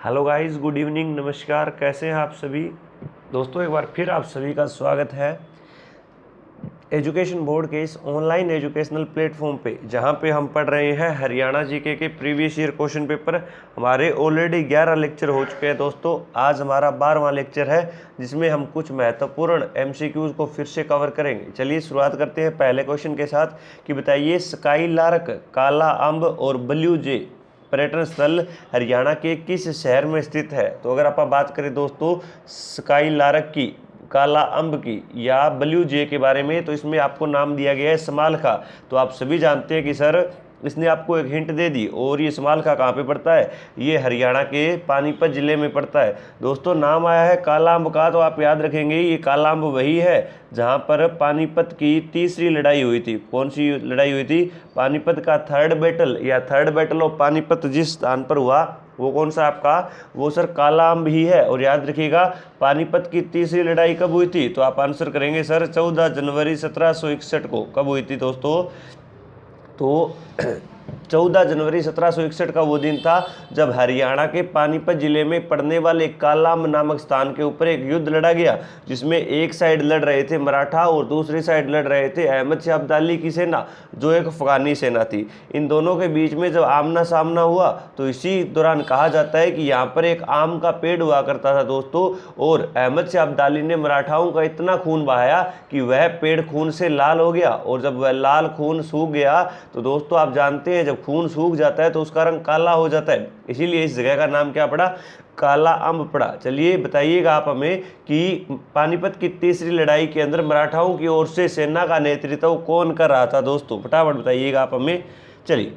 Hello guys, good evening, नमस्कार। कैसे हैं आप सभी दोस्तों? एक बार फिर आप सभी का स्वागत है एजुकेशन बोर्ड के इस ऑनलाइन एजुकेशनल प्लेटफॉर्म पे, जहां पे हम पढ़ रहे हैं हरियाणा जीके के प्रीवियस ईयर क्वेश्चन पेपर। हमारे ऑलरेडी 11 लेक्चर हो चुके हैं दोस्तों। आज हमारा 12वां लेक्चर है, जिसमें हम कुछ महत्वपूर्ण एमसीक्यूज को फिर से कवर करेंगे। चलिए शुरुआत करते हैं पहले क्वेश्चन के साथ कि बताइए स्काई लार्क, काला अम्ब और ब्लू जे पर्यटन स्थल हरियाणा के किस शहर में स्थित है? तो अगर आप बात करें दोस्तों स्काई लार्क की, काला अम्ब की या ब्लू जे के बारे में, तो इसमें आपको नाम दिया गया है समालखा। तो आप सभी जानते हैं कि सर इसने आपको एक हिंट दे दी। और ये समालखा कहाँ पे पड़ता है? ये हरियाणा के पानीपत जिले में पड़ता है दोस्तों। नाम आया है काला अम्ब का, तो आप याद रखेंगे ये काला अम्ब वही है जहाँ पर पानीपत की तीसरी लड़ाई हुई थी। कौन सी लड़ाई हुई थी? पानीपत का थर्ड बैटल ऑफ पानीपत जिस स्थान पर हुआ वो कौन सा आपका? वो सर काला अम्ब ही है। और याद रखिएगा पानीपत की तीसरी लड़ाई कब हुई थी? तो आप आंसर करेंगे सर 14 जनवरी 1761 को। कब हुई थी दोस्तों? तो 14 जनवरी 1761 का वो दिन था जब हरियाणा के पानीपत जिले में पड़ने वाले कालाअंब नामक स्थान के ऊपर एक युद्ध लड़ा गया, जिसमें एक साइड लड़ रहे थे मराठा और दूसरी साइड लड़ रहे थे अहमद शाह अब्दाली की सेना, जो एक अफगानी सेना थी। इन दोनों के बीच में जब आमना सामना हुआ तो इसी दौरान कहा जाता है कि यहाँ पर एक आम का पेड़ हुआ करता था दोस्तों, और अहमद शाह अब्दाली ने मराठाओं का इतना खून बहाया कि वह पेड़ खून से लाल हो गया। और जब वह लाल खून सूख गया तो दोस्तों आप जानते हैं जब खून सूख जाता है तो उसका रंग काला हो जाता है, इसीलिए इस जगह का नाम क्या पड़ा? काला अम्ब पड़ा। चलिए बताइएगा आप हमें कि पानीपत की तीसरी लड़ाई के अंदर मराठाओं की ओर से सेना का नेतृत्व कौन कर रहा था दोस्तों? फटाफट बताइएगा आप हमें। चलिए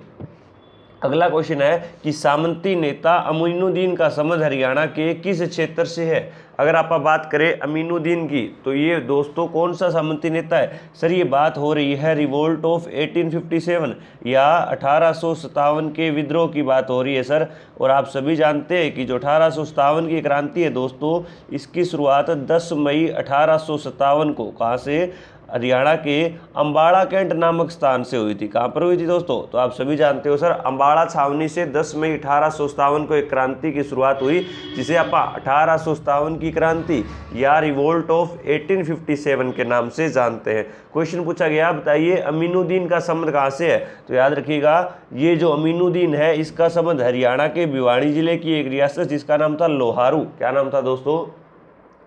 अगला क्वेश्चन है कि सामंती नेता अमीनुद्दीन का संबंध हरियाणा के किस क्षेत्र से है? अगर आप बात करें अमीनुद्दीन की, तो ये दोस्तों कौन सा सामंती नेता है? सर ये बात हो रही है रिवोल्ट ऑफ 1857 या 1857 के विद्रोह की बात हो रही है सर। और आप सभी जानते हैं कि जो 1857 की क्रांति है दोस्तों, इसकी शुरुआत 10 मई 1857 को कहाँ से? हरियाणा के अम्बाड़ा कैंट नामक स्थान से हुई थी। कहाँ पर हुई थी दोस्तों? तो आप सभी जानते हो सर अम्बाड़ा छावनी से 10 मई 1857 को एक क्रांति की शुरुआत हुई, जिसे आप 1857 की क्रांति या रिवोल्ट ऑफ 1857 के नाम से जानते हैं। क्वेश्चन पूछा गया बताइए अमीनुद्दीन का संबंध कहाँ से है? तो याद रखिएगा ये जो अमीनुद्दीन है इसका संबंध हरियाणा के भिवानी जिले की एक रियासत जिसका नाम था लोहारू। क्या नाम था दोस्तों?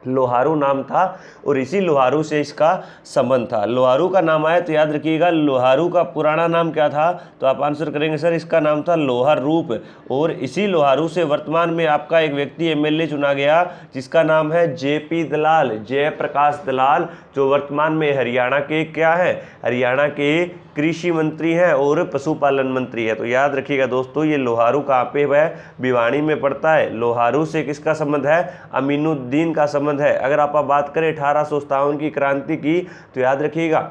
लोहारू नाम था, और इसी लोहारू से इसका संबंध था। लोहारू का नाम आया तो याद रखिएगा लोहारू का पुराना नाम क्या था? तो आप आंसर करेंगे सर इसका नाम था लोहार रूप। और इसी लोहारू से वर्तमान में आपका एक व्यक्ति एमएलए चुना गया जिसका नाम है जेपी दलाल, जयप्रकाश दलाल, जो वर्तमान में हरियाणा के क्या है? हरियाणा के कृषि मंत्री हैं और पशुपालन मंत्री है। तो याद रखिएगा दोस्तों ये लोहारू कहाँ पे है? भिवानी में पड़ता है। लोहारू से किसका संबंध है? अमीनुद्दीन का संबंध है। अगर आप बात करें 1857 की क्रांति की, तो याद रखिएगा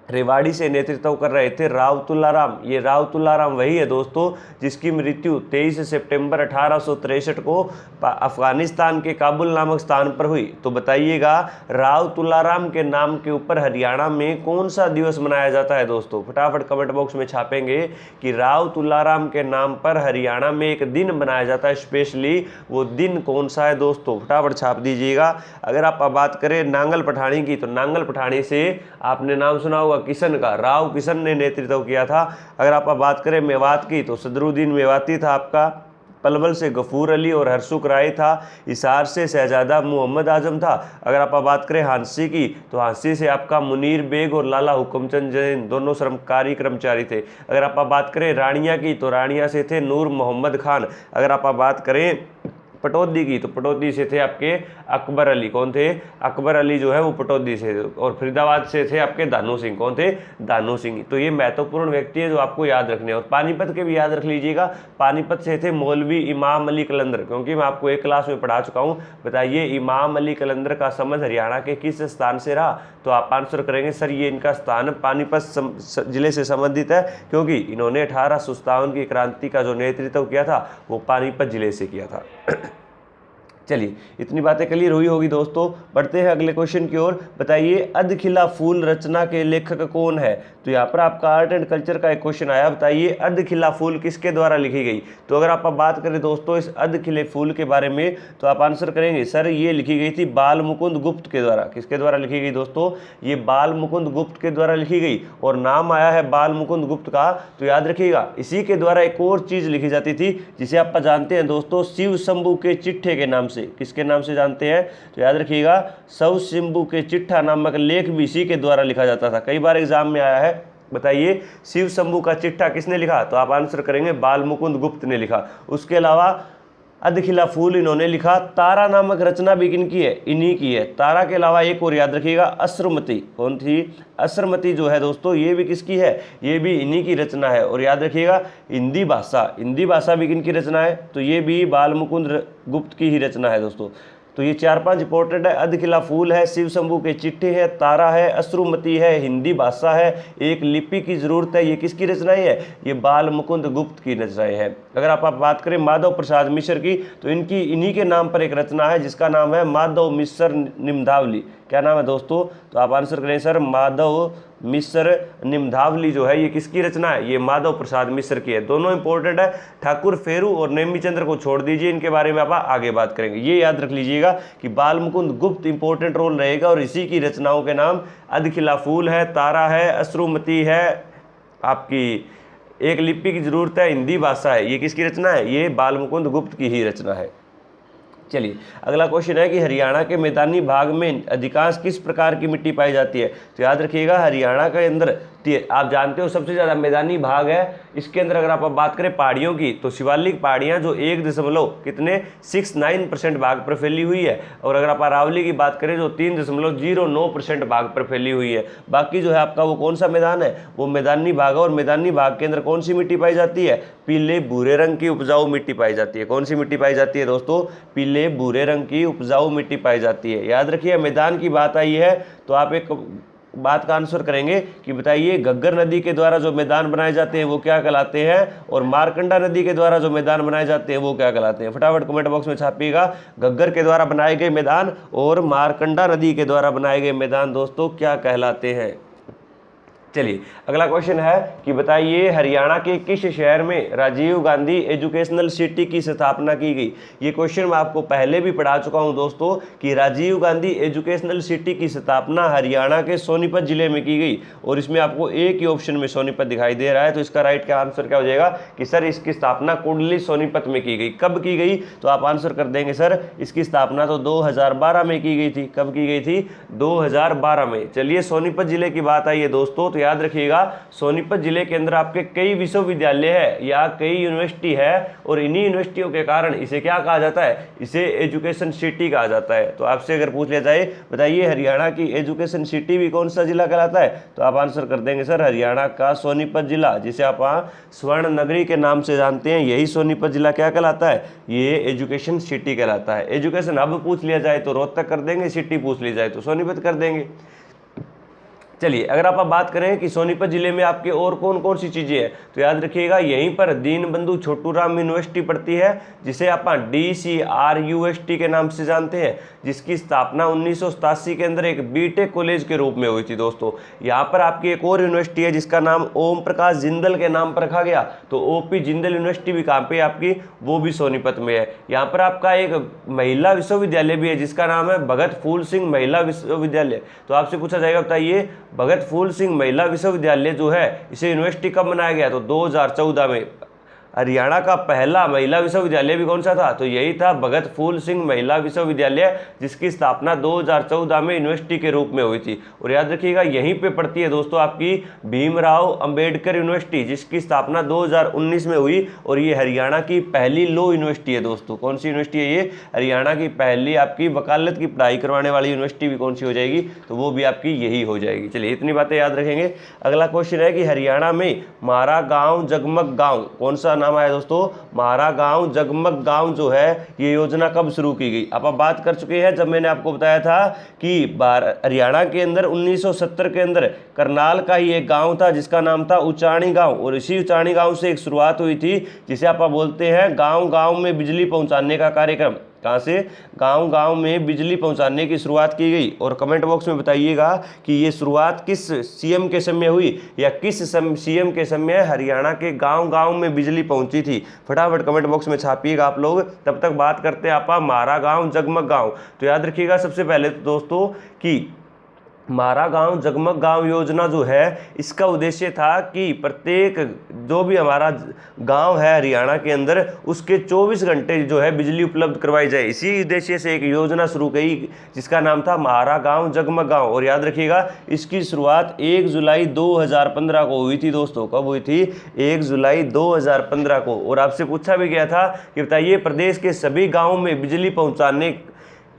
रेवाड़ी से नेतृत्व कर रहे थे राव तुलाराम। ये राव तुलाराम वही है दोस्तों जिसकी मृत्यु 23 सितंबर 1863 को अफगानिस्तान के काबुल नामक स्थान पर हुई। तो बताइएगा राव तुलाराम के नाम के ऊपर हरियाणा में कौन सा दिवस मनाया जाता है दोस्तों? फटाफट कमेंट बॉक्स में छापेंगे कि राव तुलाराम के नाम पर हरियाणा में एक दिन मनाया जाता है स्पेशली, वो दिन कौन सा है दोस्तों? फटाफट छाप दीजिएगा। अगर आप बात करें नांगल पठानी की, तो नांगल पठानी से आपने नाम सुना होगा किशन का, राव किशन ने नेतृत्व किया था। अगर आप बात करें मेवात की, तो सदरुद्दीन मेवाती था आपका। पलवल से गफूर अली और हरसुख राय था। हिसार से शहजादा मोहम्मद आजम था। अगर आप बात करें हांसी की, तो हांसी से आपका मुनीर बेग और लाला हुक्मचंद जैन दोनों सरकारी कर्मचारी थे। अगर आप बात करें रानिया की, तो रानिया से थे नूर मोहम्मद खान। अगर आप बात करें पटौदी की, तो पटौदी से थे आपके अकबर अली। कौन थे? अकबर अली जो है वो पटौदी से। और फरीदाबाद से थे आपके दानू सिंह। कौन थे? दानू सिंह। तो ये महत्वपूर्ण व्यक्ति है जो आपको याद रखने हैं। और पानीपत के भी याद रख लीजिएगा, पानीपत से थे मौलवी इमाम अली कलंदर, क्योंकि मैं आपको एक क्लास में पढ़ा चुका हूँ। बताइए इमाम अली कलंदर का संबंध हरियाणा के किस स्थान से रहा? तो आप आंसर करेंगे सर ये इनका स्थान पानीपत जिले से संबंधित है, क्योंकि इन्होंने 1857 की क्रांति का जो नेतृत्व किया था वो पानीपत जिले से किया था। चलिए इतनी बातें क्लियर हुई होगी दोस्तों। बढ़ते हैं अगले क्वेश्चन की ओर। बताइए अधखिला फूल रचना के लेखक कौन है। तो यहाँ पर आपका आर्ट एंड कल्चर का एक क्वेश्चन आया। बताइए अधखिला फूल किसके द्वारा लिखी गई। तो अगर आप बात करें दोस्तों इस अधखिले फूल के बारे में, तो आप आंसर करेंगे सर ये लिखी गई थी बाल मुकुंद गुप्त के द्वारा। किसके द्वारा लिखी गई दोस्तों, ये बाल मुकुंद गुप्त के द्वारा लिखी गई। और नाम आया है बाल मुकुंद गुप्त का, तो याद रखिएगा इसी के द्वारा एक और चीज लिखी जाती थी जिसे आप जानते हैं दोस्तों शिव शंभू के चिट्ठे के नाम से। किसके नाम से जानते हैं, तो याद रखिएगा शिव शंभू के चिट्ठा नामक लेख भी इसी के द्वारा लिखा जाता था। कई बार एग्जाम में आया है। बताइए शिव शंभू का चिट्ठा किसने लिखा, तो आप आंसर करेंगे बाल मुकुंद गुप्त ने लिखा। उसके अलावा अधखिला फूल इन्होंने लिखा। तारा नामक रचना भी किनकी है, इन्हीं की है। तारा के अलावा एक और याद रखिएगा असुरमती। कौन थी, असुरमती जो है दोस्तों ये भी किसकी है, ये भी इन्हीं की रचना है। और याद रखिएगा हिंदी भाषा भी किनकी रचना है, तो ये भी बाल मुकुंद गुप्त की ही रचना है दोस्तों। तो ये 4-5 इंपॉर्टेंट है। अधखिला फूल है, शिव शंभू के चिट्ठे है, तारा है, अश्रुमती है, हिंदी भाषा है, एक लिपि की जरूरत है। ये किसकी रचनाएं है, ये बाल मुकुंद गुप्त की रचनाएं हैं। अगर आप बात करें माधव प्रसाद मिश्र की, तो इनकी इन्हीं के नाम पर एक रचना है जिसका नाम है माधव मिश्र निम्धावली। क्या नाम है दोस्तों, तो आप आंसर करें सर माधव मिश्र निम्धावली जो है ये किसकी रचना है, ये माधव प्रसाद मिश्र की है। दोनों इंपॉर्टेंट है। ठाकुर फेरू और नेमी चंद्र को छोड़ दीजिए, इनके बारे में आप आगे बात करेंगे। ये याद रख लीजिएगा कि बाल मुकुंद गुप्त इंपॉर्टेंट रोल रहेगा और इसी की रचनाओं के नाम अधखिला फूल है, तारा है, अश्रुमती है, आपकी एक लिपि की जरूरत है, हिंदी भाषा है। ये किसकी रचना है, ये बाल मुकुंद गुप्त की ही रचना है। चलिए अगला क्वेश्चन है कि हरियाणा के मैदानी भाग में अधिकांश किस प्रकार की मिट्टी पाई जाती है। तो याद रखिएगा हरियाणा के अंदर आप जानते हो सबसे ज़्यादा मैदानी भाग है। इसके अंदर अगर आप बात करें पहाड़ियों की, तो शिवालिक पहाड़ियाँ जो 1.69% भाग पर फैली हुई है। और अगर आप अरावली की बात करें जो 3.09% भाग पर फैली हुई है। बाकी जो है आपका वो कौन सा मैदान है, वो मैदानी भाग है। और मैदानी भाग के अंदर कौन सी मिट्टी पाई जाती है, पीले भूरे रंग की उपजाऊ मिट्टी पाई जाती है। कौन सी मिट्टी पाई जाती है दोस्तों, पीले भूरे रंग की उपजाऊ मिट्टी पाई जाती है। याद रखिए मैदान की बात आई है तो आप एक बात का आंसर करेंगे कि बताइए घग्गर नदी के द्वारा जो मैदान बनाए जाते हैं वो क्या कहलाते हैं, और मारकंडा नदी के द्वारा जो मैदान बनाए जाते हैं वो क्या कहलाते हैं। फटाफट कमेंट बॉक्स में छापिएगा घग्गर के द्वारा बनाए गए मैदान और मारकंडा नदी के द्वारा बनाए गए मैदान दोस्तों क्या कहलाते हैं। चलिए अगला क्वेश्चन है कि बताइए हरियाणा के किस शहर में राजीव गांधी एजुकेशनल सिटी की स्थापना की गई। ये क्वेश्चन मैं आपको पहले भी पढ़ा चुका हूं दोस्तों कि राजीव गांधी एजुकेशनल सिटी की स्थापना हरियाणा के सोनीपत जिले में की गई। और इसमें आपको एक ही ऑप्शन में सोनीपत दिखाई दे रहा है, तो इसका राइट का आंसर क्या हो जाएगा कि सर इसकी स्थापना कुंडली सोनीपत में की गई। कब की गई, तो आप आंसर कर देंगे सर इसकी स्थापना तो 2012 में की गई थी। कब की गई थी, 2012 में। चलिए सोनीपत जिले की बात आई है दोस्तों, तो याद रखिएगा सोनीपत जिले के अंदर आपके कई विश्वविद्यालय है या कई यूनिवर्सिटी है। और इन्हीं यूनिवर्सिटियों के कारण इसे क्या कहा जाता है, इसे एजुकेशन सिटी कहा जाता है। तो आपसे अगर पूछ लिया जाए बताइए हरियाणा की एजुकेशन सिटी भी कौन सा जिला कहलाता है, तो आप आंसर कर देंगे सर हरियाणा का सोनीपत जिला, जिसे आप स्वर्ण नगरी के नाम से जानते हैं। यही सोनीपत जिला क्या कहलाता है, ये एजुकेशन सिटी कहलाता है। एजुकेशन हब पूछ लिया जाए तो रोहतक कर देंगे, सिटी पूछ ली जाए तो सोनीपत कर देंगे। चलिए अगर आप बात करें कि सोनीपत जिले में आपके और कौन कौन सी चीज़ें हैं, तो याद रखिएगा यहीं पर दीनबंधु छोटूराम यूनिवर्सिटी पड़ती है, जिसे आप DCRUST के नाम से जानते हैं, जिसकी स्थापना 1987 के अंदर एक बीटेक कॉलेज के रूप में हुई थी दोस्तों। यहाँ पर आपकी एक और यूनिवर्सिटी है जिसका नाम ओम प्रकाश जिंदल के नाम पर रखा गया। तो OP जिंदल यूनिवर्सिटी भी कहाँ पे आपकी, वो भी सोनीपत में है। यहाँ पर आपका एक महिला विश्वविद्यालय भी है जिसका नाम है भगत फूल सिंह महिला विश्वविद्यालय। तो आपसे पूछा जाएगा बताइए भगत फूल सिंह महिला विश्वविद्यालय जो है इसे यूनिवर्सिटी कब बनाया गया, तो 2014 में। हरियाणा का पहला महिला विश्वविद्यालय भी कौन सा था, तो यही था भगत फूल सिंह महिला विश्वविद्यालय, जिसकी स्थापना 2014 में यूनिवर्सिटी के रूप में हुई थी। और याद रखिएगा यहीं पे पड़ती है दोस्तों आपकी भीमराव अंबेडकर यूनिवर्सिटी, जिसकी स्थापना 2019 में हुई। और ये हरियाणा की पहली लॉ यूनिवर्सिटी है दोस्तों। कौन सी यूनिवर्सिटी है ये, हरियाणा की पहली आपकी वकालत की पढ़ाई करवाने वाली यूनिवर्सिटी भी कौन सी हो जाएगी, तो वो भी आपकी यही हो जाएगी। चलिए इतनी बातें याद रखेंगे। अगला क्वेश्चन है कि हरियाणा में मारा गाँव जगमग गाँव कौन सा नाम आया दोस्तों, मारा गांव जगमग गांव जो है ये योजना कब शुरू की गई। अब आप बात कर चुके हैं जब मैंने आपको बताया था कि हरियाणा के अंदर 1970 के अंदर करनाल का ही एक गांव था जिसका नाम था उचाणी गांव। और इसी उचाणी गांव से एक शुरुआत हुई थी जिसे आप बोलते हैं गांव गांव में बिजली पहुंचाने का कार्यक्रम। कहाँ से? गांव गांव में बिजली पहुंचाने की शुरुआत की गई। और कमेंट बॉक्स में बताइएगा कि ये शुरुआत किस सीएम के समय हुई या किस सीएम के समय हरियाणा के गांव गांव में बिजली पहुंची थी। फटाफट कमेंट बॉक्स में छापिएगा आप लोग। तब तक बात करते हैं आपा मारा गांव जगमग गांव। तो याद रखिएगा सबसे पहले तो दोस्तों कि मारा गांव जगमग गांव योजना जो है इसका उद्देश्य था कि प्रत्येक जो भी हमारा गांव है हरियाणा के अंदर उसके 24 घंटे जो है बिजली उपलब्ध करवाई जाए। इसी उद्देश्य से एक योजना शुरू की जिसका नाम था मारा गांव जगमग गांव। और याद रखिएगा इसकी शुरुआत 1 जुलाई 2015 को हुई थी दोस्तों। कब हुई थी? 1 जुलाई 2015 को। और आपसे पूछा भी गया था कि बताइए प्रदेश के सभी गाँवों में बिजली पहुँचाने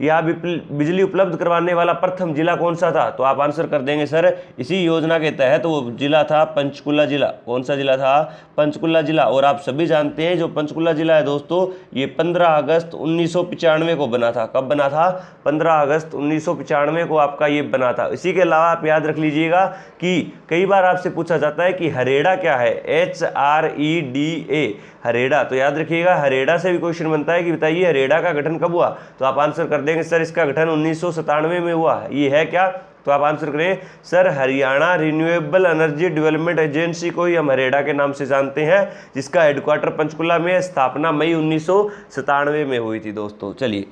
या बिजली उपलब्ध करवाने वाला प्रथम जिला कौन सा था? तो आप आंसर कर देंगे सर इसी योजना के तहत वो जिला था पंचकुला जिला। कौन सा जिला था? पंचकुला जिला। और आप सभी जानते हैं जो पंचकुला जिला है दोस्तों ये 15 अगस्त 1995 को बना था। कब बना था? 15 अगस्त 1995 को आपका ये बना था। इसी के अलावा आप याद रख लीजिएगा कि कई बार आपसे पूछा जाता है कि हरेड़ा क्या है? HREDA हरेड़ा। तो याद रखिएगा हरेड़ा से भी क्वेश्चन बनता है कि बताइए हरेड़ा का गठन कब हुआ? तो आप आंसर कर देंगे सर इसका गठन 1997 में हुआ। ये है क्या? तो आप आंसर करें sir Haryana renewable energy development agency को ही हम हरेड़ा के नाम से जानते हैं, जिसका हेडक्वार्टर पंचकुला में, स्थापना मई 1997 में हुई थी दोस्तों। चलिए,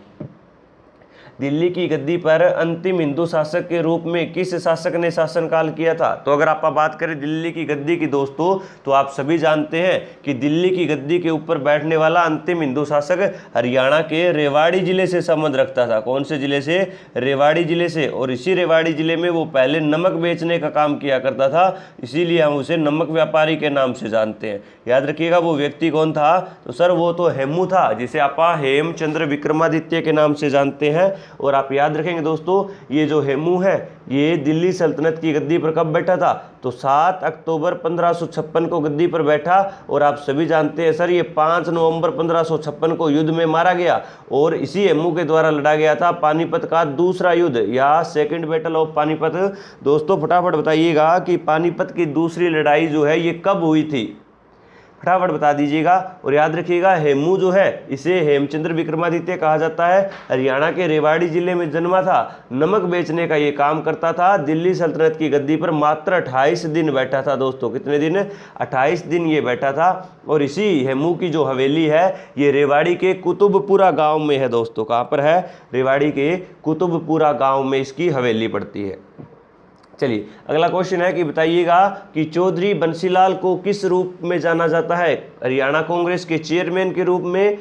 दिल्ली की गद्दी पर अंतिम हिंदू शासक के रूप में किस शासक ने शासनकाल किया था? तो अगर आप बात करें दिल्ली की गद्दी की दोस्तों तो आप सभी जानते हैं कि दिल्ली की गद्दी के ऊपर बैठने वाला अंतिम हिंदू शासक हरियाणा के रेवाड़ी जिले से संबंध रखता था। कौन से जिले से? रेवाड़ी जिले से। और इसी रेवाड़ी जिले में वो पहले नमक बेचने का काम किया करता था, इसीलिए हम उसे नमक व्यापारी के नाम से जानते हैं। याद रखिएगा वो व्यक्ति कौन था? तो सर वो तो हेमू था, जिसे आप हेमचंद्र विक्रमादित्य के नाम से जानते हैं। और आप याद रखेंगे दोस्तों ये जो हेमू है ये दिल्ली सल्तनत की गद्दी पर कब बैठा था? तो 7 अक्टूबर 1556 को गद्दी पर बैठा। और आप सभी जानते हैं सर ये 5 नवंबर 1556 को युद्ध में मारा गया। और इसी हेमू के द्वारा लड़ा गया था पानीपत का दूसरा युद्ध या सेकंड बैटल ऑफ पानीपत। दोस्तों फटाफट बताइएगा कि पानीपत की दूसरी लड़ाई जो है ये कब हुई थी? फटाफट बता दीजिएगा। और याद रखिएगा हेमू जो है इसे हेमचंद्र विक्रमादित्य कहा जाता है। हरियाणा के रेवाड़ी जिले में जन्मा था, नमक बेचने का ये काम करता था। दिल्ली सल्तनत की गद्दी पर मात्र 28 दिन बैठा था दोस्तों। कितने दिन? 28 दिन ये बैठा था। और इसी हेमू की जो हवेली है ये रेवाड़ी के कुतुबपुरा गाँव में है दोस्तों। कहाँ पर है? रेवाड़ी के कुतुबपुरा गाँव में इसकी हवेली पड़ती है। चलिए अगला क्वेश्चन है कि बताइएगा कि चौधरी बंसीलाल को किस रूप में जाना जाता है? हरियाणा कांग्रेस के चेयरमैन के रूप में,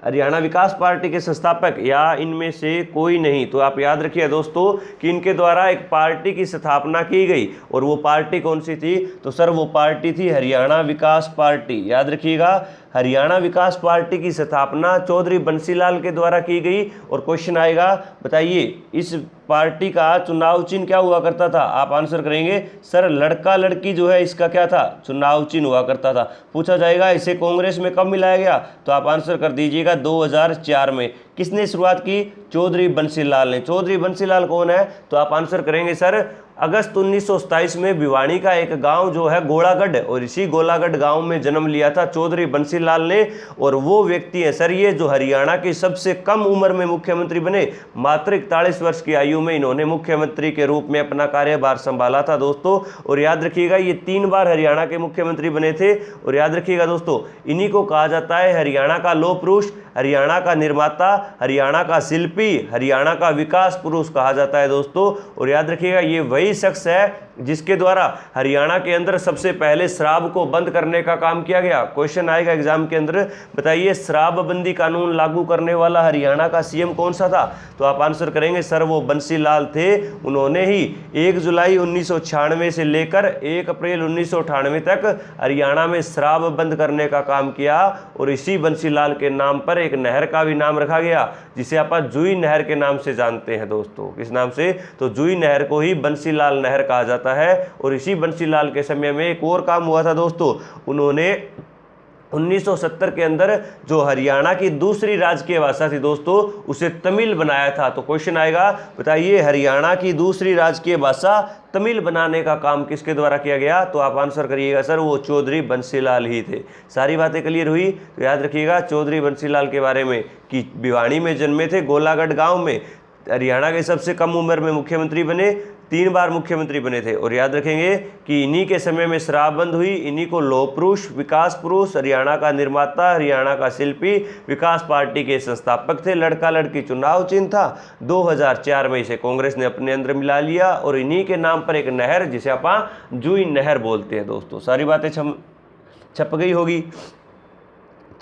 हरियाणा विकास पार्टी के संस्थापक, या इनमें से कोई नहीं? तो आप याद रखिए दोस्तों कि इनके द्वारा एक पार्टी की स्थापना की गई। और वो पार्टी कौन सी थी? तो सर वो पार्टी थी हरियाणा विकास पार्टी। याद रखिएगा हरियाणा विकास पार्टी की स्थापना चौधरी बंसीलाल के द्वारा की गई। और क्वेश्चन आएगा बताइए इस पार्टी का चुनाव चिन्ह क्या हुआ करता था? आप आंसर करेंगे सर लड़का लड़की जो है इसका क्या था? चुनाव चिन्ह हुआ करता था। पूछा जाएगा इसे कांग्रेस में कब मिलाया गया? तो आप आंसर कर दीजिएगा 2004 में। किसने शुरुआत की? चौधरी बंसीलाल ने। चौधरी बंसीलाल कौन है? तो आप आंसर करेंगे सर अगस्त 1927 में भिवानी का एक गांव जो है गोलागढ़, और इसी गोलागढ़ गांव में जन्म लिया था चौधरी बंसीलाल ने। और वो व्यक्ति है सर ये जो हरियाणा के सबसे कम उम्र में मुख्यमंत्री बने। मात्र 41 वर्ष की आयु में इन्होंने मुख्यमंत्री के रूप में अपना कार्यभार संभाला था दोस्तों। और याद रखिएगा ये 3 बार हरियाणा के मुख्यमंत्री बने थे। और याद रखिएगा दोस्तों इन्हीं को कहा जाता है हरियाणा का लौह पुरुष, हरियाणा का निर्माता, हरियाणा का शिल्पी, हरियाणा का विकास पुरुष कहा जाता है दोस्तों। और याद रखिएगा ये वही शख्स है जिसके द्वारा हरियाणा के अंदर सबसे पहले शराब को बंद करने का काम किया गया। क्वेश्चन आएगा एग्जाम के अंदर, बताइए शराबबंदी कानून लागू करने वाला हरियाणा का सीएम कौन सा था? तो आप आंसर करेंगे सर वो बंसीलाल थे। उन्होंने ही 1 जुलाई 1996 से लेकर 1 अप्रैल 1998 तक हरियाणा में शराब बंद करने का काम किया। और इसी बंसीलाल के नाम पर एक नहर का भी नाम रखा गया जिसे आप जुई नहर के नाम से जानते हैं दोस्तों। किस नाम से? तो जुई नहर को ही बंसीलाल नहर कहा जाता है। और इसी बंसीलाल के समय में एक और काम हुआ था दोस्तों, उन्होंने 1970 के अंदर जो हरियाणा की दूसरी राजकीय भाषा थी दोस्तों, उसे तमिल बनाया था। तो क्वेश्चन आएगा, बताइए हरियाणा की दूसरी राजकीय भाषा तमिल बनाने का काम किसके द्वारा किया गया? तो आप आंसर करिएगा सर, वो चौधरी बंसीलाल ही थे। सारी बातें क्लियर हुई? तो याद रखिएगा चौधरी बंसीलाल के बारे में कि भिवानी में जन्मे थे, गोलागढ़ गांव में, हरियाणा के सबसे कम उम्र में मुख्यमंत्री बने, 3 बार मुख्यमंत्री बने थे। और याद रखेंगे कि इन्हीं के समय में शराबबंद हुई, इन्हीं को लौह पुरुष, विकास पुरुष, हरियाणा का निर्माता, हरियाणा का शिल्पी, विकास पार्टी के संस्थापक थे। लड़का लड़की चुनाव चिन्ह था। 2004 में इसे कांग्रेस ने अपने अंदर मिला लिया और इन्हीं के नाम पर एक नहर, जिसे आप जूही नहर बोलते हैं दोस्तों। सारी बातें छप गई होगी।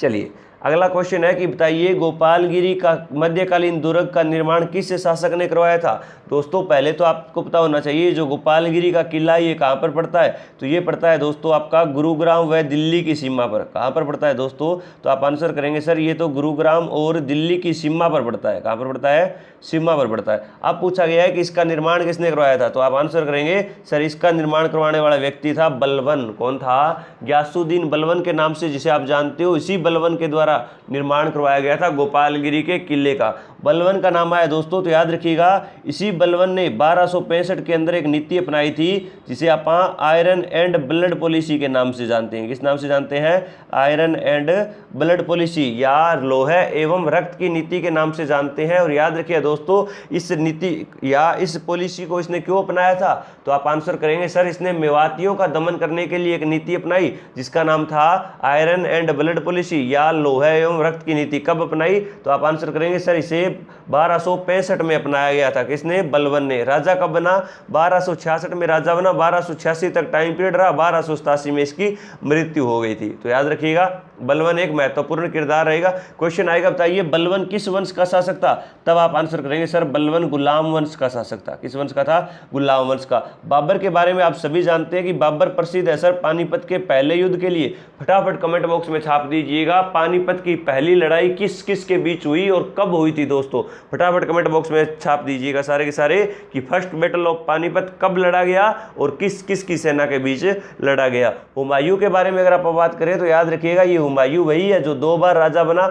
चलिए अगला क्वेश्चन है कि बताइए गोपालगिरी का मध्यकालीन दुर्ग का निर्माण किस शासक ने करवाया था? दोस्तों पहले तो आपको पता होना चाहिए जो गोपालगिरी का किला ये कहाँ पर पड़ता है? तो ये पड़ता है दोस्तों आपका गुरुग्राम व दिल्ली की सीमा पर। कहाँ पर पड़ता है दोस्तों? तो आप आंसर करेंगे सर ये तो गुरुग्राम और दिल्ली की सीमा पर पड़ता है। कहाँ पर पड़ता है? सीमा पर पड़ता है। अब पूछा गया है कि इसका निर्माण किसने करवाया था? तो आप आंसर करेंगे सर इसका निर्माण करवाने वाला व्यक्ति था बलवन। कौन था? गयासुद्दीन बलवन के नाम से जिसे आप जानते हो, इसी बलवन के द्वारा निर्माण करवाया गया था गोपालगिरी के किले का। बलवन का नाम आया दोस्तों, तो याद रखिएगा इसी बलवन ने 1265 के अंदर एक नीति अपनाई थी जिसे आप आयरन एंड ब्लड पॉलिसी के नाम से जानते हैं। किस नाम से जानते हैं? आयरन एंड ब्लड पॉलिसी या लोहे एवं रक्त की नीति के नाम से जानते हैं। और याद रखिए दोस्तों इस नीति या इस पॉलिसी को इसने क्यों अपनाया था? तो आप आंसर करेंगे सर इसने मेवातियों का दमन करने के लिए एक नीति अपनाई जिसका नाम था आयरन एंड ब्लड पॉलिसी या लोहे एवं रक्त की नीति। कब अपनाई? तो आप आंसर करेंगे सर इसे 1265 में अपनाया गया था। किसने? बलवन ने। राजा कब बना? 1266 में राजा बना, 1286 तक टाइम पीरियड रहा, 1287 में इसकी मृत्यु हो गई थी। तो याद रखिएगा बलवन एक महत्वपूर्ण किरदार रहेगा। क्वेश्चन आएगा बताइए बलवन किस वंश का शासक था? तब आप आंसर करेंगे सर बलवन गुलाम वंश का शासक था। किस वंश का था? गुलाम वंश का। बाबर के बारे में आप सभी जानते हैं कि बाबर प्रसिद्ध है सर पानीपत के पहले युद्ध के लिए। फटाफट कमेंट बॉक्स में छाप दीजिएगा पानीपत की पहली लड़ाई किस किस के बीच हुई और कब हुई थी दोस्तों। फटाफट कमेंट बॉक्स में छाप दीजिएगा सारे के सारे कि फर्स्ट बैटल ऑफ पानीपत कब लड़ा गया और किस किस की सेना के बीच लड़ा गया। हुमायूं के बारे में अगर आप बात करें तो याद रखिएगा ये हुमायूं वही है जो 2 बार राजा बना।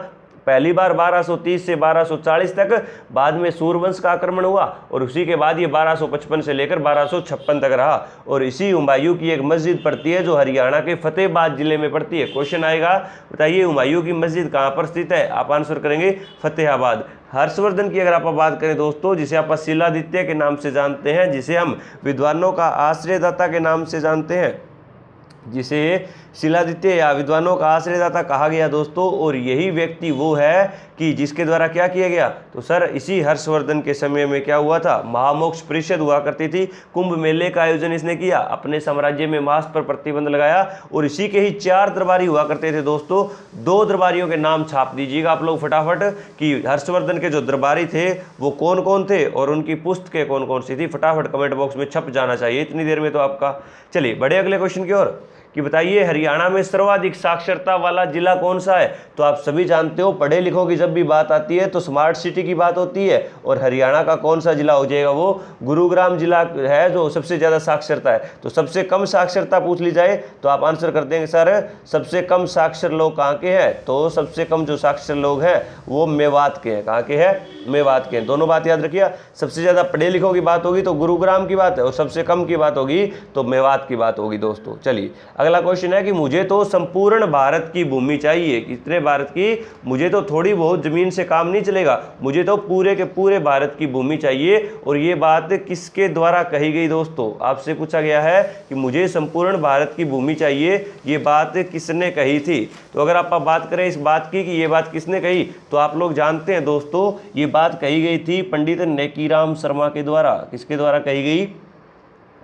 पहली बार 1230 से 1240 तक, बाद में सूरवंश का आक्रमण हुआ और उसी के बाद ये 1255 से लेकर 1256 तक रहा। और इसी हुमायूं की एक मस्जिद पड़ती है जो हरियाणा के फतेहाबाद जिले में पड़ती है। क्वेश्चन आएगा बताइए हुमायूं की मस्जिद कहाँ पर स्थित है? आप आंसर करेंगे फतेहाबाद। हर्षवर्धन की अगर आप बात करें दोस्तों, जिसे आप शिलादित्य के नाम से जानते हैं, जिसे हम विद्वानों का आश्रयदाता के नाम से जानते हैं, जिसे शिलादित्य या विद्वानों का आश्रयदाता कहा गया दोस्तों। और यही व्यक्ति वो है कि जिसके द्वारा क्या किया गया? तो सर इसी हर्षवर्धन के समय में क्या हुआ था? महामोक्ष परिषद हुआ करती थी। कुंभ मेले का आयोजन इसने किया, अपने साम्राज्य में मांस पर प्रतिबंध लगाया और इसी के ही 4 दरबारी हुआ करते थे दोस्तों। 2 दरबारियों के नाम छाप दीजिएगा आप लोग फटाफट कि हर्षवर्धन के जो दरबारी थे वो कौन कौन थे और उनकी पुस्तकें कौन कौन सी थी। फटाफट कमेंट बॉक्स में छप जाना चाहिए इतनी देर में तो आपका। चलिए बढ़े अगले क्वेश्चन की ओर कि बताइए हरियाणा में सर्वाधिक साक्षरता वाला जिला कौन सा है? तो आप सभी जानते हो पढ़े लिखों की जब भी बात आती है तो स्मार्ट सिटी की बात होती है और हरियाणा का कौन सा जिला हो जाएगा? वो गुरुग्राम जिला है जो सबसे ज़्यादा साक्षरता है। तो सबसे कम साक्षरता पूछ ली जाए तो आप आंसर कर देंगे सर सबसे कम साक्षर लोग कहाँ के हैं? तो सबसे कम जो साक्षर लोग हैं वो मेवात के हैं। कहाँ के हैं? मेवात के हैं। दोनों बात याद रखिए, सबसे ज़्यादा पढ़े लिखों की बात होगी तो गुरुग्राम की बात है और सबसे कम की बात होगी तो मेवात की बात होगी दोस्तों। चलिए अगला क्वेश्चन है कि मुझे तो संपूर्ण भारत की भूमि चाहिए। कितने भारत की? मुझे तो थोड़ी बहुत जमीन से काम नहीं चलेगा, मुझे तो पूरे के पूरे भारत की भूमि चाहिए। और ये बात किसके द्वारा कही गई दोस्तों? आपसे पूछा गया है कि मुझे संपूर्ण भारत की भूमि चाहिए, ये बात किसने कही थी? तो अगर आप बात करें इस बात की कि ये बात किसने कही तो आप लोग जानते हैं दोस्तों ये बात कही गई थी पंडित नेकीराम शर्मा के द्वारा। किसके द्वारा कही गई?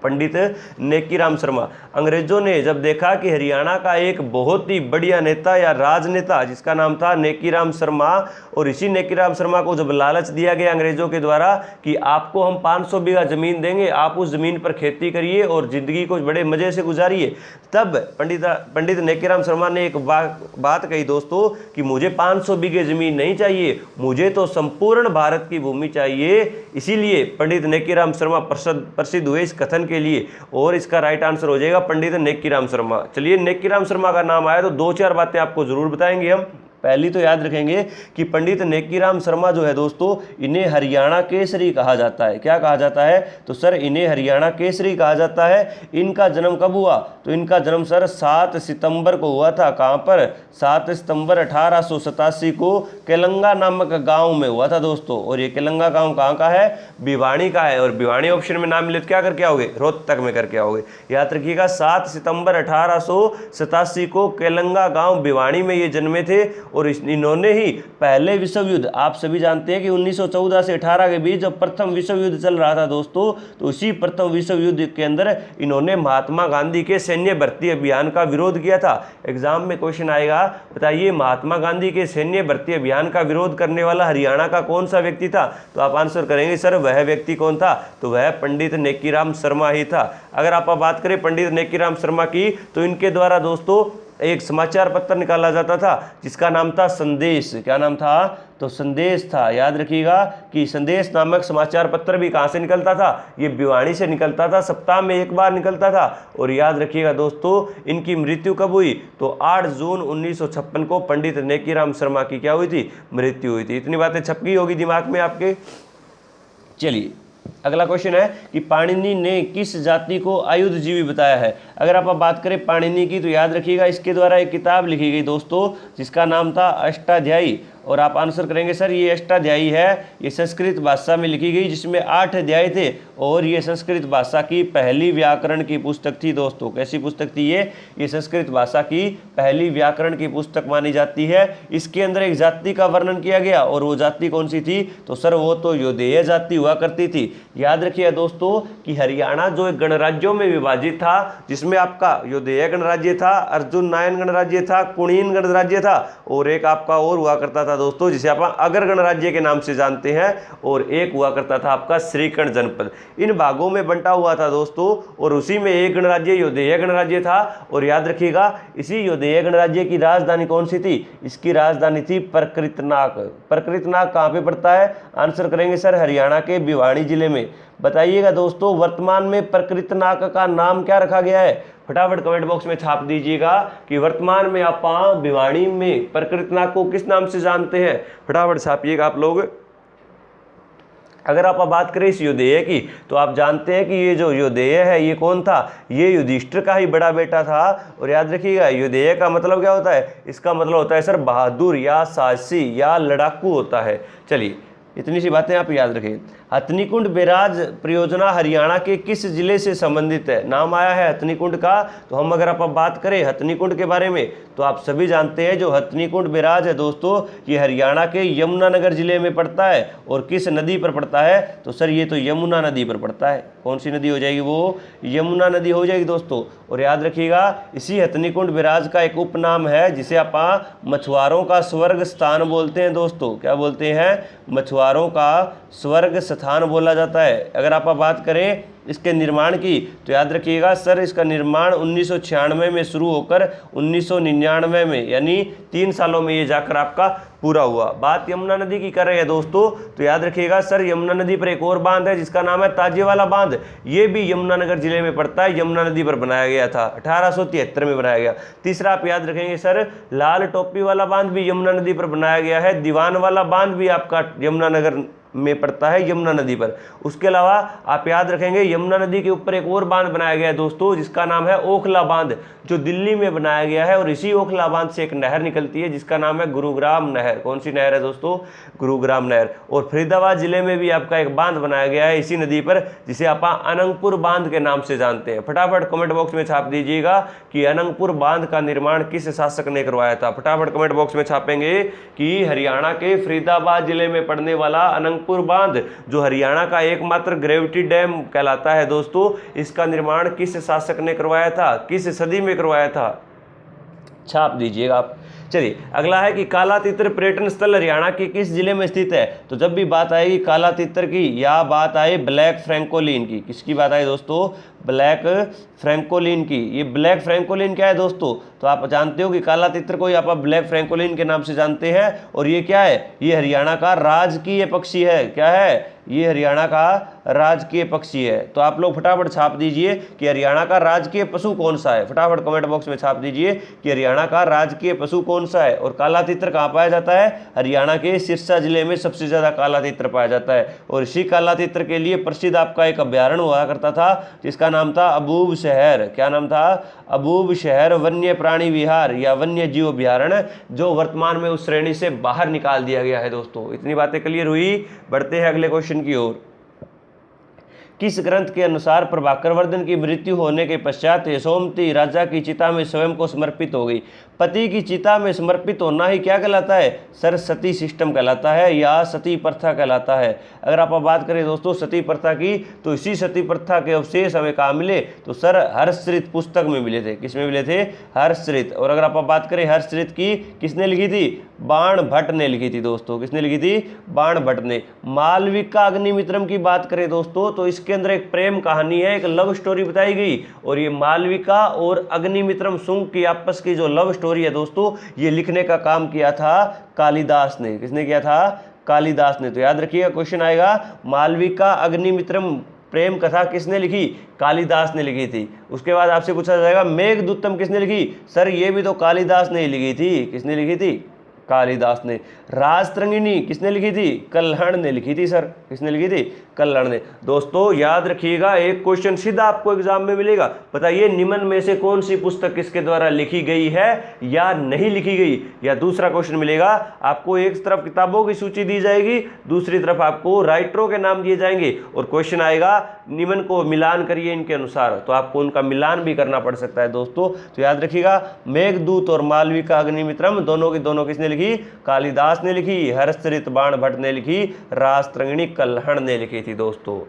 पंडित नेकीराम शर्मा। अंग्रेजों ने जब देखा कि हरियाणा का एक बहुत ही बढ़िया नेता या राजनेता जिसका नाम था नेकीराम शर्मा, और इसी नेकीराम शर्मा को जब लालच दिया गया अंग्रेजों के द्वारा कि आपको हम 500 बीघा जमीन देंगे, आप उस जमीन पर खेती करिए और जिंदगी को बड़े मजे से गुजारिए, तब पंडित नेकीराम शर्मा ने एक बात कही दोस्तों कि मुझे 500 बीघे जमीन नहीं चाहिए, मुझे तो संपूर्ण भारत की भूमि चाहिए। इसीलिए पंडित नेकीराम शर्मा प्रसिद्ध हुए इस कथन के लिए, और इसका राइट आंसर हो जाएगा पंडित नेक्कीराम शर्मा। चलिए, नेक्कीराम शर्मा का नाम आया तो 2-4 बातें आपको जरूर बताएंगे हम। पहली तो याद रखेंगे कि पंडित नेक्कीराम शर्मा जो है दोस्तों, इन्हें हरियाणा केसरी कहा जाता है। क्या कहा जाता है? तो सर इन्हें हरियाणा केसरी कहा जाता है। इनका जन्म कब हुआ? तो इनका जन्म सर 7 सितंबर को हुआ था। कहाँ पर? 7 सितंबर 1887 को केलंगा नामक गांव में हुआ था दोस्तों। और ये केलंगा गांव कहाँ का है? भिवानी का है। और भिवानी ऑप्शन में नाम मिले तो क्या करके आओगे? रोहतक में करके आओगे। याद रखिएगा 7 सितंबर 1887 को केलंगा गांव भिवानी में ये जन्मे थे। और इन्होंने ही पहले विश्व युद्ध, आप सभी जानते हैं कि 1914 से 18 के बीच जब प्रथम विश्व युद्ध चल रहा था दोस्तों, तो उसी प्रथम विश्व युद्ध के अंदर इन्होंने महात्मा गांधी के सैन्य भर्ती अभियान का विरोध किया था। एग्जाम में क्वेश्चन आएगा, बताइए महात्मा गांधी के सैन्य भर्ती अभियान का विरोध करने वाला हरियाणा का कौन सा व्यक्ति था? तो आप आंसर करेंगे सर वह व्यक्ति कौन था? तो वह पंडित नेक्कीराम शर्मा ही था। अगर आप बात करें पंडित नेक्कीराम शर्मा की, तो इनके द्वारा दोस्तों एक समाचार पत्र निकाला जाता था जिसका नाम था संदेश। क्या नाम था? तो संदेश था। याद रखिएगा कि संदेश नामक समाचार पत्र भी कहां से निकलता था? ये भिवानी से निकलता था। सप्ताह में एक बार निकलता था। और याद रखिएगा दोस्तों, इनकी मृत्यु कब हुई? तो 8 जून 1956 को पंडित नेक्कीराम शर्मा की क्या हुई थी? मृत्यु हुई थी। इतनी बातें छप गई होगी दिमाग में आपके। चलिए, अगला क्वेश्चन है कि पाणिनि ने किस जाति को आयुधजीवी बताया है? अगर आप बात करें पाणिनि की, तो याद रखिएगा इसके द्वारा एक किताब लिखी गई दोस्तों जिसका नाम था अष्टाध्यायी। और आप आंसर करेंगे सर ये अष्टाध्यायी है, ये संस्कृत भाषा में लिखी गई जिसमें 8 अध्याय थे। और ये संस्कृत भाषा की पहली व्याकरण की पुस्तक थी दोस्तों। कैसी पुस्तक थी ये संस्कृत भाषा की पहली व्याकरण की पुस्तक मानी जाती है। इसके अंदर एक जाति का वर्णन किया गया, और वो जाति कौन सी थी? तो सर वो तो योधेय जाति हुआ करती थी। याद रखिए दोस्तों कि हरियाणा जो एक गणराज्यों में विभाजित था, जिसमें आपका योधेय गणराज्य था, अर्जुन नायन गणराज्य था, कुणीन गणराज्य था, और एक आपका और हुआ करता था दोस्तों जिसे आप अगर गणराज्य के नाम से जानते हैं, और एक हुआ करता था आपका श्रीखंड जनपद। इन भागों में बंटा हुआ था दोस्तों, और उसी में एक गणराज्य योधेय गणराज्य था। और याद रखिएगा इसी योधेय गणराज्य की राजधानी कौन सी थी? इसकी राजधानी थी प्रकृतनाक। प्रकृतनाक कहाँ पे पड़ता है? आंसर करेंगे सर हरियाणा के भिवानी जिले में। बताइएगा दोस्तों वर्तमान में प्रकृतनाक का नाम क्या रखा गया है? फटाफट कमेंट बॉक्स में छाप दीजिएगा कि वर्तमान में आप भिवानी में प्रकृतनाक को किस नाम से जानते हैं। फटाफट छापिएगा आप लोग। अगर आप बात करें इस योधेय की, तो आप जानते हैं कि ये जो योधेय है ये कौन था? ये युधिष्ठिर का ही बड़ा बेटा था। और याद रखिएगा योधेय का मतलब क्या होता है? इसका मतलब होता है सर बहादुर या साहसी या लड़ाकू होता है। चलिए, इतनी सी बातें आप याद रखें। हथनीकुंड बैराज परियोजना हरियाणा के किस जिले से संबंधित है? नाम आया है हथनीकुंड का। तो हम अगर आप बात करें हथनीकुंड के बारे में, तो आप सभी जानते हैं जो हथनीकुंड बैराज है दोस्तों, ये हरियाणा के यमुनानगर जिले में पड़ता है। और किस नदी पर पड़ता है? तो सर ये तो यमुना नदी पर पड़ता है। कौन सी नदी हो जाएगी? वो यमुना नदी हो जाएगी दोस्तों। और याद रखिएगा इसी हथनीकुंड बैराज का एक उपनाम है जिसे आप मछुआरों का स्वर्ग स्थान बोलते हैं दोस्तों। क्या बोलते हैं? मछुआरों का स्वर्ग स्थान बोला जाता है। अगर आप बात करें इसके निर्माण की, तो याद रखिएगा सर इसका निर्माण 1996 में शुरू होकर 1999 में, यानी 3 सालों में ये जाकर आपका पूरा हुआ। बात यमुना नदी की कर रहे हैं दोस्तों, तो याद रखिएगा सर यमुना नदी पर एक और बांध है जिसका नाम है ताजेवाला बांध। ये भी यमुनानगर जिले में पड़ता है, यमुना नदी पर बनाया गया था, 1873 में बनाया गया। तीसरा आप याद रखेंगे सर लाल टोपी वाला बांध भी यमुना नदी पर बनाया गया है। दीवान वाला बांध भी आपका यमुनानगर में पड़ता है, यमुना नदी पर। उसके अलावा आप याद रखेंगे यमुना नदी के ऊपर एक और बांध बनाया गया है दोस्तों जिसका नाम है ओखला बांध, जो दिल्ली में बनाया गया है। और इसी ओखला बांध से एक नहर निकलती है जिसका नाम है गुरुग्राम नहर। कौन सी नहर है दोस्तों? गुरुग्राम नहर। और फरीदाबाद जिले में भी आपका एक बांध बनाया गया है इसी नदी पर जिसे आप अनंगपुर बांध के नाम से जानते हैं। फटाफट कमेंट बॉक्स में छाप दीजिएगा कि अनंगपुर बांध का निर्माण किस शासक ने करवाया था। फटाफट कमेंट बॉक्स में छापेंगे कि हरियाणा के फरीदाबाद जिले में पड़ने वाला अनंगपुर बांध, जो हरियाणा का एकमात्र ग्रेविटी डैम कहलाता है दोस्तों, इसका निर्माण किस शासक ने करवाया था? किस सदी में करवाया था? छाप दीजिएगा आप। चलिए, अगला है कि काला तितर पर्यटन स्थल हरियाणा के किस जिले में स्थित है? तो जब भी बात आएगी काला तितर की या बात आए ब्लैक फ्रैंकोलिन की, किसकी बात आए दोस्तों? ब्लैक फ्रैंकोलिन की। ये ब्लैक फ्रैंकोलिन क्या है दोस्तों? तो आप जानते हो कि काला तितर को आप ब्लैक फ्रैंकोलिन के नाम से जानते हैं। और ये क्या है? ये हरियाणा का राजकीय पक्षी है। क्या है? ये हरियाणा का राजकीय पक्षी है। तो आप लोग फटाफट छाप दीजिए कि हरियाणा का राजकीय पशु कौन सा है। फटाफट कमेंट बॉक्स में छाप दीजिए कि हरियाणा का राजकीय पशु कौन सा है। और काला तितर कहाँ पाया जाता है? हरियाणा के सिरसा जिले में सबसे ज्यादा काला तितर पाया जाता है। और इसी काला तितर के लिए प्रसिद्ध आपका एक अभ्यारण्य हुआ करता था जिसका नाम था अबूब शहर। क्या नाम था? अबूब शहर वन्य प्राणी विहार या वन्य जीव अभ्यारण्य, जो वर्तमान में उस श्रेणी से बाहर निकाल दिया गया है। दोस्तों इतनी बातें क्लियर हुई। बढ़ते हैं अगले क्वेश्चन की ओर। किस ग्रंथ के अनुसार प्रभाकर वर्धन की मृत्यु होने के पश्चात यशोमती राजा की चिता में स्वयं को समर्पित हो गई? पति की चिता में समर्पित होना ही क्या कहलाता है? सर सती सिस्टम कहलाता है या सती प्रथा कहलाता है। अगर आप बात करें दोस्तों सती प्रथा की, तो इसी सती प्रथा के अवशेष हमें कहाँ मिले? तो सर हर्षचरित पुस्तक में मिले थे। किसमें मिले थे? हर्षचरित। और अगर आप बात करें हर्षचरित की, किसने लिखी थी? बाण भट्ट ने लिखी थी दोस्तों। किसने लिखी थी? बाण भट्ट ने। मालविका अग्निमित्रम की बात करें दोस्तों, तो इसके अंदर एक प्रेम कहानी है, एक लव स्टोरी बताई गई। और ये मालविका और अग्निमित्रम शुंग की आपस की जो लव स्टोरी है दोस्तों, ये लिखने का काम किया था कालिदास ने। किसने किया था? कालिदास ने। तो याद रखिएगा क्वेश्चन आएगा, मालविका अग्निमित्रम प्रेम कथा किसने लिखी? कालिदास ने लिखी थी। उसके बाद आपसे पूछा जाएगा मेघदूतम किसने लिखी? सर ये भी तो कालिदास ने ही लिखी थी। किसने लिखी थी? कालिदास ने। राजतरंगिणी किसने लिखी थी? कल्हण ने लिखी थी। सर किसने लिखी थी? कल्हण ने। दोस्तों याद रखिएगा, एक क्वेश्चन सीधा आपको एग्जाम में मिलेगा। बताइए निम्न में से कौन सी पुस्तक किसके द्वारा लिखी गई है या नहीं लिखी गई? या दूसरा क्वेश्चन मिलेगा, आपको एक तरफ किताबों की सूची दी जाएगी, दूसरी तरफ आपको राइटरों के नाम दिए जाएंगे और क्वेश्चन आएगा निम्न को मिलान करिए इनके अनुसार। तो आपको उनका मिलान भी करना पड़ सकता है दोस्तों। तो याद रखिएगा, मेघदूत और मालविका अग्निमित्रम दोनों की दोनों किसने लिखी? कालिदास ने लिखी। हर्षचरित बाण भट्ट ने लिखी। राजतरंगिणी कल्हण ने लिखी थी दोस्तों।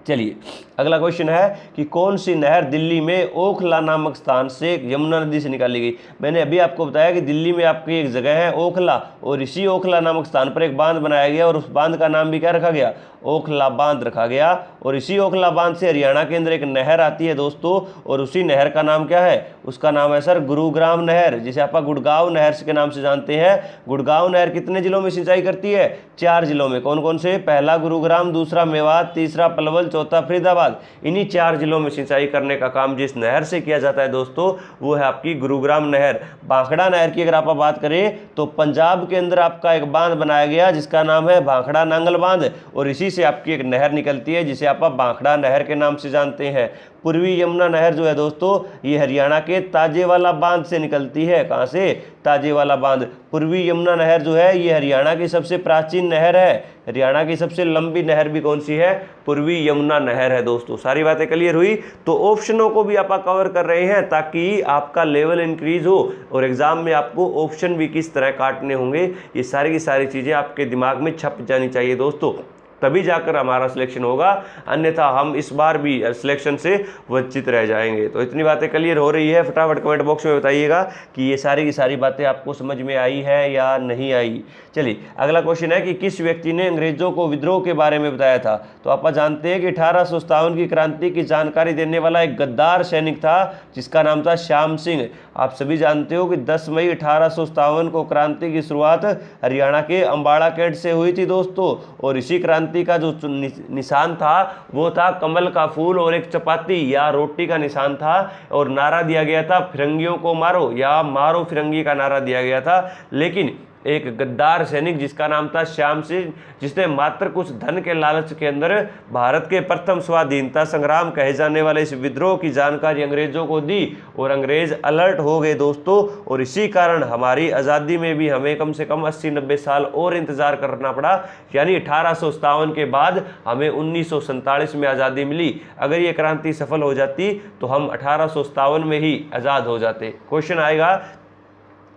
चलिए अगला क्वेश्चन है कि कौन सी नहर दिल्ली में ओखला नामक स्थान से यमुना नदी से निकाली गई? मैंने अभी आपको बताया कि दिल्ली में आपकी एक जगह है ओखला, और इसी ओखला नामक स्थान पर एक बांध बनाया गया और उस बांध का नाम भी क्या रखा गया? ओखला बांध रखा गया। और इसी ओखला बांध से हरियाणा के अंदर एक नहर आती है दोस्तों, और उसी नहर का नाम क्या है? उसका नाम है सर गुरुग्राम नहर, जिसे आप गुड़गांव नहर के नाम से जानते हैं। गुड़गांव नहर कितने जिलों में सिंचाई करती है? 4 जिलों में। कौन कौन से? पहला गुरुग्राम, दूसरा मेवात, तीसरा पलवल, चौथा फरीदाबाद। इन्हीं 4 जिलों में सिंचाई करने का काम जिस नहर से किया जाता है दोस्तों, वो है आपकी गुरुग्राम नहर। भाखड़ा नहर की अगर आप बात करें तो पंजाब के अंदर आपका एक बांध बनाया गया जिसका नाम है भाखड़ा नांगल बांध, और इसी से आपकी एक नहर निकलती है जिसे आप भाखड़ा नहर के नाम से जानते हैं। पूर्वी यमुना नहर जो है दोस्तों, ये हरियाणा के ताजेवाला बांध से निकलती है। कहाँ से? ताजेवाला बांध। पूर्वी यमुना नहर जो है ये हरियाणा की सबसे प्राचीन नहर है। हरियाणा की सबसे लंबी नहर भी कौन सी है? पूर्वी यमुना नहर है दोस्तों। सारी बातें क्लियर हुई। तो ऑप्शनों को भी आप कवर कर रहे हैं ताकि आपका लेवल इंक्रीज हो और एग्जाम में आपको ऑप्शन भी किस तरह काटने होंगे, ये सारी की सारी चीज़ें आपके दिमाग में छप जानी चाहिए दोस्तों, तभी जाकर हमारा सिलेक्शन होगा। अन्यथा हम इस बार भी सिलेक्शन से वंचित रह जाएंगे। तो इतनी बातें क्लियर हो रही है, फटाफट कमेंट बॉक्स में बताइएगा कि ये सारी की सारी बातें आपको समझ में आई है या नहीं आई। चलिए अगला क्वेश्चन है कि किस व्यक्ति ने अंग्रेजों को विद्रोह के बारे में बताया था? तो आप जानते हैं कि 1857 की क्रांति की जानकारी देने वाला एक गद्दार सैनिक था जिसका नाम था श्याम सिंह। आप सभी जानते हो कि 10 मई 1857 को क्रांति की शुरुआत हरियाणा के अंबाड़ा कैंट से हुई थी दोस्तों, और इसी क्रांति का जो निशान था वो था कमल का फूल और एक चपाती या रोटी का निशान था, और नारा दिया गया था फिरंगियों को मारो या मारो फिरंगी का नारा दिया गया था। लेकिन एक गद्दार सैनिक जिसका नाम था श्याम सिंह, जिसने मात्र कुछ धन के लालच के अंदर भारत के प्रथम स्वाधीनता संग्राम कहे जाने वाले इस विद्रोह की जानकारी अंग्रेजों को दी, और अंग्रेज अलर्ट हो गए दोस्तों, और इसी कारण हमारी आज़ादी में भी हमें कम से कम 80-90 साल और इंतजार करना पड़ा। यानी 1857 के बाद हमें 1947 में आज़ादी मिली। अगर ये क्रांति सफल हो जाती तो हम 1857 में ही आज़ाद हो जाते। क्वेश्चन आएगा,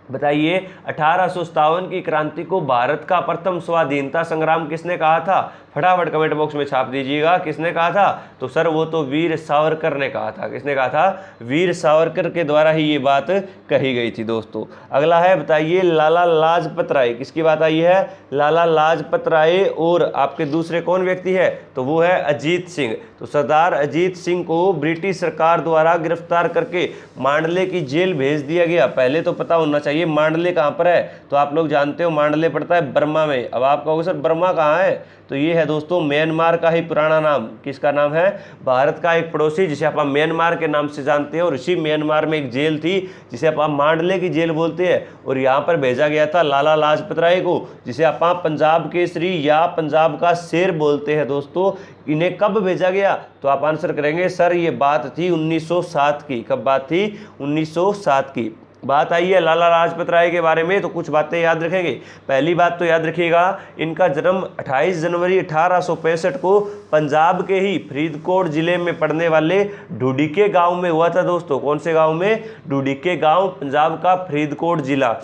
बताइए 1857 की क्रांति को भारत का प्रथम स्वाधीनता संग्राम किसने कहा था? फटाफट कमेंट बॉक्स में छाप दीजिएगा। किसने कहा था? तो सर वो तो वीर सावरकर ने कहा था। किसने कहा था? वीर सावरकर के द्वारा ही ये बात कही गई थी दोस्तों। अगला है, बताइए लाला लाजपत राय, किसकी बात आई है? लाला लाजपत राय। और आपके दूसरे कौन व्यक्ति है? तो वो है अजीत सिंह। तो सरदार अजीत सिंह को ब्रिटिश सरकार द्वारा गिरफ्तार करके मांडले की जेल भेज दिया गया। पहले तो पता होना चाहिए मांडले कहाँ पर है, तो आप लोग जानते हो मांडले पड़ता है बर्मा में। अब आप कहोगे सर बर्मा कहाँ है? तो ये है दोस्तों म्यांमार का ही पुराना नाम। किसका नाम है? भारत का एक पड़ोसी जिसे आप म्यांमार के नाम से जानते हैं। और इसी म्यांमार में एक जेल थी जिसे आप मांडले की जेल बोलते हैं, और यहाँ पर भेजा गया था लाला लाजपत राय को, जिसे आप पंजाब केसरी या पंजाब का शेर बोलते हैं दोस्तों। इन्हें कब भेजा गया? तो आप आंसर करेंगे सर ये बात थी 1907 की। कब बात थी? 1907 की बात आई है लाला लाजपत राय के बारे में। तो कुछ बातें याद रखेंगे। पहली बात तो याद रखिएगा, इनका जन्म 28 जनवरी 1865 को पंजाब के ही फरीदकोट जिले में पड़ने वाले ढूडिके गांव में हुआ था दोस्तों। कौन से गांव में? ढूडिके गांव, पंजाब का फरीदकोट जिला।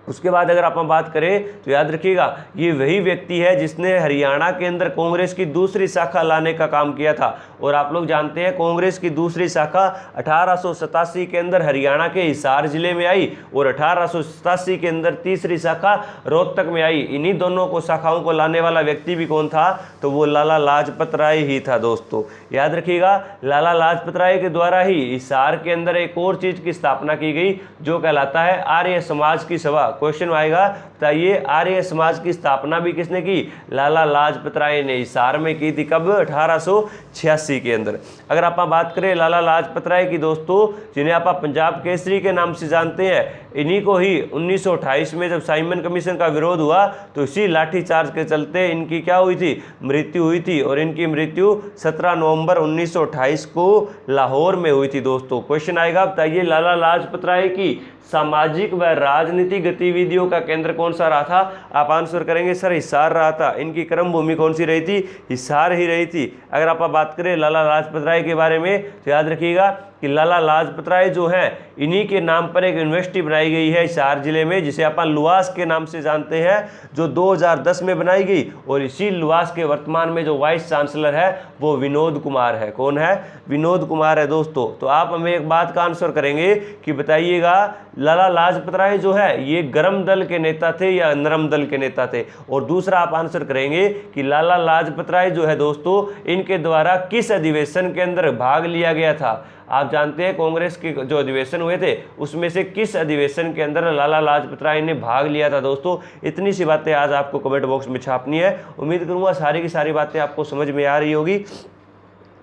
उसके बाद अगर आप बात करें तो याद रखिएगा ये वही व्यक्ति है जिसने हरियाणा के अंदर कांग्रेस की दूसरी शाखा लाने का काम किया था। और आप लोग जानते हैं कांग्रेस की दूसरी शाखा 1887 के अंदर हरियाणा के हिसार जिले में आई, और 1887 के अंदर तीसरी शाखा रोहतक में आई। इन्हीं दोनों को शाखाओं को लाने वाला व्यक्ति भी कौन था? तो वो लाला लाजपत राय ही था दोस्तों। याद रखिएगा लाला लाजपत राय के द्वारा ही हिसार के अंदर एक और चीज की स्थापना की गई जो कहलाता है आर्य समाज की सभा। क्वेश्चन आएगा, बताइए आर्य समाज की स्थापना भी किसने की? लाला लाजपत राय ने हिसार में की थी। कब? 1886 के अंदर। अगर आप बात करें लाला लाजपत राय की दोस्तों, जिन्हें आप पंजाब केसरी के नाम से जानते हैं, इन्हीं को ही 1928 में जब साइमन कमीशन का विरोध हुआ तो इसी लाठीचार्ज के चलते इनकी क्या हुई थी? मृत्यु हुई थी। और इनकी मृत्यु 17 नवंबर 1928 को लाहौर में हुई थी दोस्तों। क्वेश्चन आएगा, बताइए लाला लाजपत राय की सामाजिक व राजनीतिक गतिविधियों का केंद्र कौन सा रहा था? आप आंसर करेंगे सर हिसार रहा था। इनकी कर्म भूमि कौन सी रही थी? हिसार ही रही थी। अगर आप बात करें लाला लाजपत राय के बारे में तो याद रखिएगा कि लाला लाजपत राय जो है इन्हीं के नाम पर एक यूनिवर्सिटी बनाई गई है हिसार जिले में, जिसे अपन लुआस के नाम से जानते हैं, जो 2010 में बनाई गई। और इसी लुआस के वर्तमान में जो वाइस चांसलर है वो विनोद कुमार है। कौन है? विनोद कुमार है दोस्तों। तो आप हमें एक बात का आंसर करेंगे कि बताइएगा लाला लाजपत राय जो है ये गर्म दल के नेता थे या नरम दल के नेता थे? और दूसरा आप आंसर करेंगे कि लाला लाजपत राय जो है दोस्तों इनके द्वारा किस अधिवेशन के अंदर भाग लिया गया था? आप जानते हैं कांग्रेस के जो अधिवेशन हुए थे उसमें से किस अधिवेशन के अंदर लाला लाजपत राय ने भाग लिया था दोस्तों? इतनी सी बातें आज आपको कमेंट बॉक्स में छापनी है। उम्मीद करूंगा सारी की सारी बातें आपको समझ में आ रही होगी।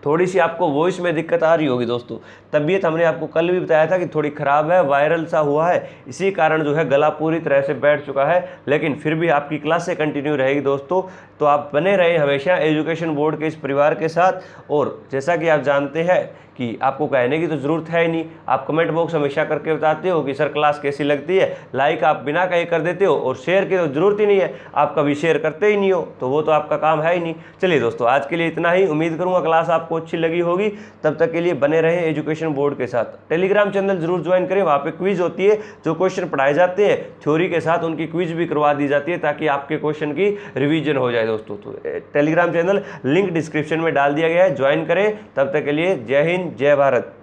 थोड़ी सी आपको वॉइस में दिक्कत आ रही होगी दोस्तों। तबीयत हमने आपको कल भी बताया था कि थोड़ी ख़राब है, वायरल सा हुआ है, इसी कारण जो है गला पूरी तरह से बैठ चुका है। लेकिन फिर भी आपकी क्लासें कंटिन्यू रहेगी दोस्तों। तो आप बने रहें हमेशा एजुकेशन बोर्ड के इस परिवार के साथ। और जैसा कि आप जानते हैं कि आपको कहने की तो ज़रूरत है ही नहीं, आप कमेंट बॉक्स हमेशा करके बताते हो कि सर क्लास कैसी लगती है। लाइक आप बिना कहे कर देते हो, और शेयर की तो ज़रूरत ही नहीं है, आप कभी शेयर करते ही नहीं हो, तो वो तो आपका काम है ही नहीं। चलिए दोस्तों आज के लिए इतना ही। उम्मीद करूँगा क्लास आपको अच्छी लगी होगी। तब तक के लिए बने रहें एजुकेशन बोर्ड के साथ। टेलीग्राम चैनल जरूर ज्वाइन करें, वहाँ पे क्विज होती है, जो क्वेश्चन पढ़ाए जाते हैं थ्योरी के साथ उनकी क्विज भी करवा दी जाती है ताकि आपके क्वेश्चन की रिवीजन हो जाए दोस्तों। तो टेलीग्राम चैनल लिंक डिस्क्रिप्शन में डाल दिया गया है, ज्वाइन करें। तब तक के लिए जय हिंद, जय भारत।